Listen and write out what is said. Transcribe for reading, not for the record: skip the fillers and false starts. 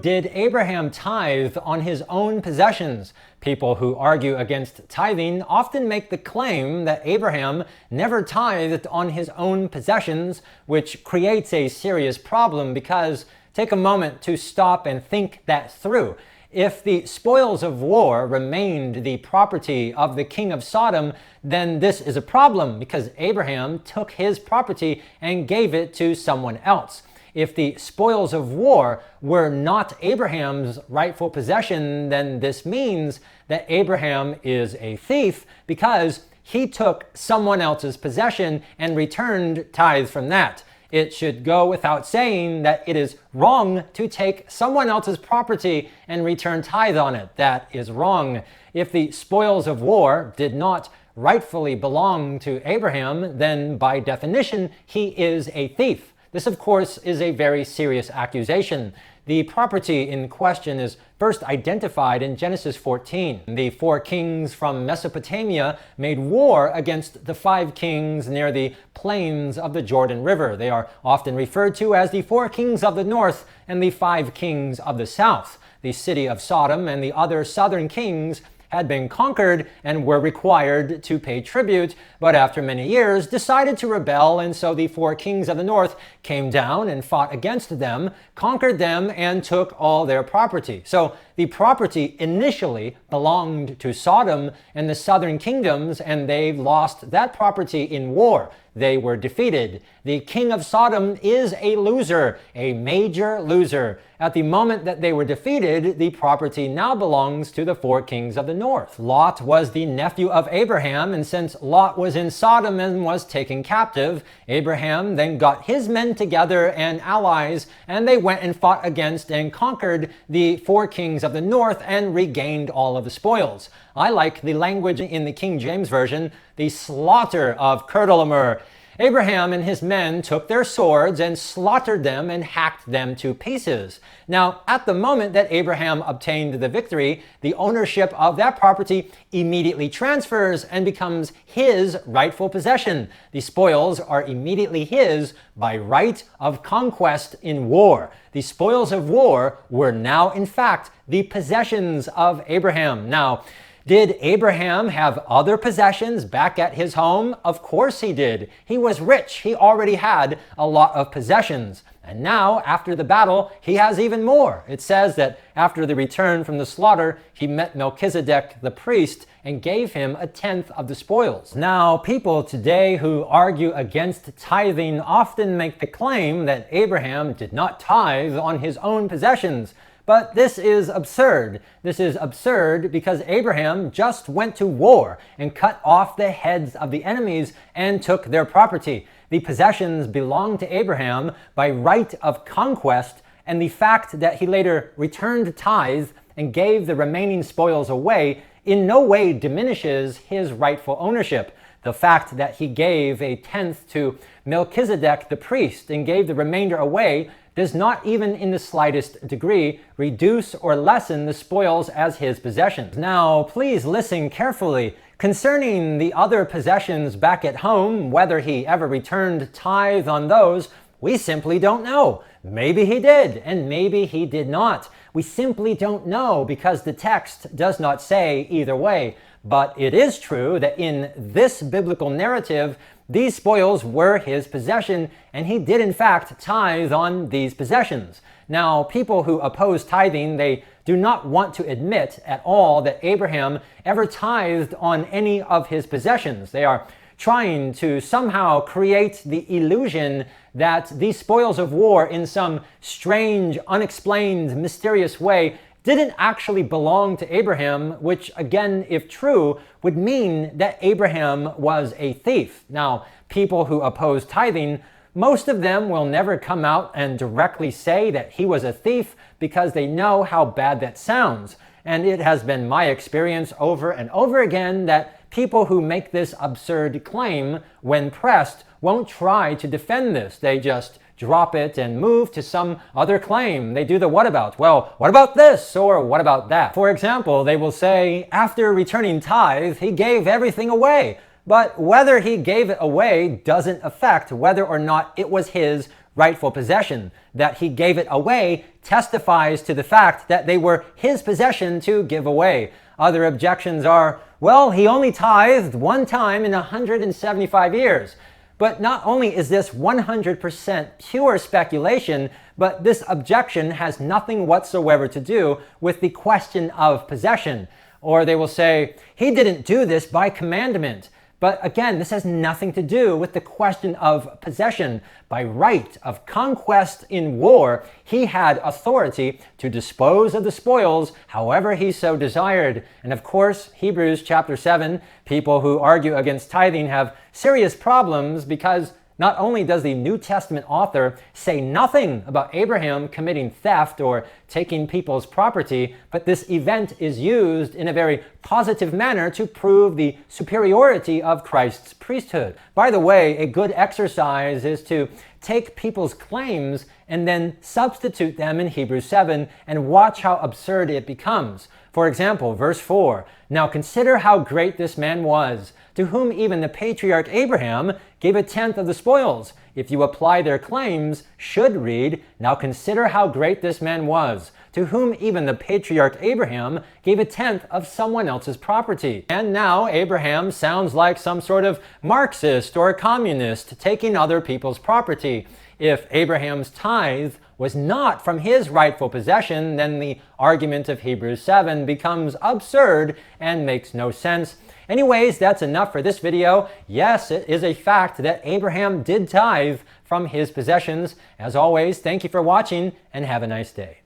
Did Abraham tithe on his own possessions? People who argue against tithing often make the claim that Abraham never tithed on his own possessions, which creates a serious problem because take a moment to stop and think that through. If the spoils of war remained the property of the king of Sodom, then this is a problem because Abraham took his property and gave it to someone else. If the spoils of war were not Abraham's rightful possession, then this means that Abraham is a thief because he took someone else's possession and returned tithe from that. It should go without saying that it is wrong to take someone else's property and return tithe on it. That is wrong. If the spoils of war did not rightfully belong to Abraham, then by definition, he is a thief. This, of course, is a very serious accusation. The property in question is first identified in Genesis 14. The 4 kings from Mesopotamia made war against the 5 kings near the plains of the Jordan River. They are often referred to as the 4 kings of the north and the 5 kings of the south. The city of Sodom and the other southern kings had been conquered and were required to pay tribute, but after many years decided to rebel, and so the 4 kings of the north came down and fought against them, conquered them, and took all their property. So the property initially belonged to Sodom and the southern kingdoms, and they lost that property in war. They were defeated. The king of Sodom is a loser, a major loser. At the moment that they were defeated, the property now belongs to the 4 kings of the north. Lot was the nephew of Abraham, and since Lot was in Sodom and was taken captive, Abraham then got his men together and allies, and they went and fought against and conquered the 4 kings of the north and regained all of the spoils. I like the language in the King James Version, the slaughter of Kedorlaomer. Abraham and his men took their swords and slaughtered them and hacked them to pieces. Now, at the moment that Abraham obtained the victory, the ownership of that property immediately transfers and becomes his rightful possession. The spoils are immediately his by right of conquest in war. The spoils of war were now, in fact, the possessions of Abraham. Now, did Abraham have other possessions back at his home? Of course he did. He was rich. He already had a lot of possessions. And now, after the battle, he has even more. It says that after the return from the slaughter, he met Melchizedek the priest and gave him 1/10 of the spoils. Now, people today who argue against tithing often make the claim that Abraham did not tithe on his own possessions. But this is absurd. This is absurd because Abraham just went to war and cut off the heads of the enemies and took their property. The possessions belonged to Abraham by right of conquest, and the fact that he later returned tithe and gave the remaining spoils away in no way diminishes his rightful ownership. The fact that he gave 1/10 to Melchizedek the priest and gave the remainder away does not even in the slightest degree reduce or lessen the spoils as his possessions. Now, please listen carefully. Concerning the other possessions back at home, whether he ever returned tithe on those, we simply don't know. Maybe he did, and maybe he did not. We simply don't know because the text does not say either way. But it is true that in this biblical narrative, these spoils were his possession, and he did in fact tithe on these possessions. Now, people who oppose tithing, they do not want to admit at all that Abraham ever tithed on any of his possessions. They are trying to somehow create the illusion that these spoils of war in some strange, unexplained, mysterious way didn't actually belong to Abraham, which again, if true, would mean that Abraham was a thief. Now, people who oppose tithing, most of them will never come out and directly say that he was a thief because they know how bad that sounds. And it has been my experience over and over again that people who make this absurd claim, when pressed, won't try to defend this. They just drop it and move to some other claim. They do the what about. Well, what about this? Or what about that? For example, they will say, after returning tithe, he gave everything away. But whether he gave it away doesn't affect whether or not it was his rightful possession. That he gave it away testifies to the fact that they were his possession to give away. Other objections are, well, he only tithed one time in 175 years. But not only is this 100% pure speculation, but this objection has nothing whatsoever to do with the question of possession. Or they will say, he didn't do this by commandment. But again, this has nothing to do with the question of possession. By right of conquest in war, he had authority to dispose of the spoils however he so desired. And of course, Hebrews chapter 7, people who argue against tithing have serious problems because not only does the New Testament author say nothing about Abraham committing theft or taking people's property, but this event is used in a very positive manner to prove the superiority of Christ's priesthood. By the way, a good exercise is to take people's claims and then substitute them in Hebrews 7 and watch how absurd it becomes. For example, verse 4, "Now consider how great this man was, to whom even the patriarch Abraham gave a tenth of the spoils." If you apply their claims, should read, "Now consider how great this man was, to whom even the patriarch Abraham gave a tenth of someone else's property." And now Abraham sounds like some sort of Marxist or communist taking other people's property. If Abraham's tithe was not from his rightful possession, then the argument of Hebrews 7 becomes absurd and makes no sense. Anyways, that's enough for this video. Yes, it is a fact that Abraham did tithe from his possessions. As always, thank you for watching and have a nice day.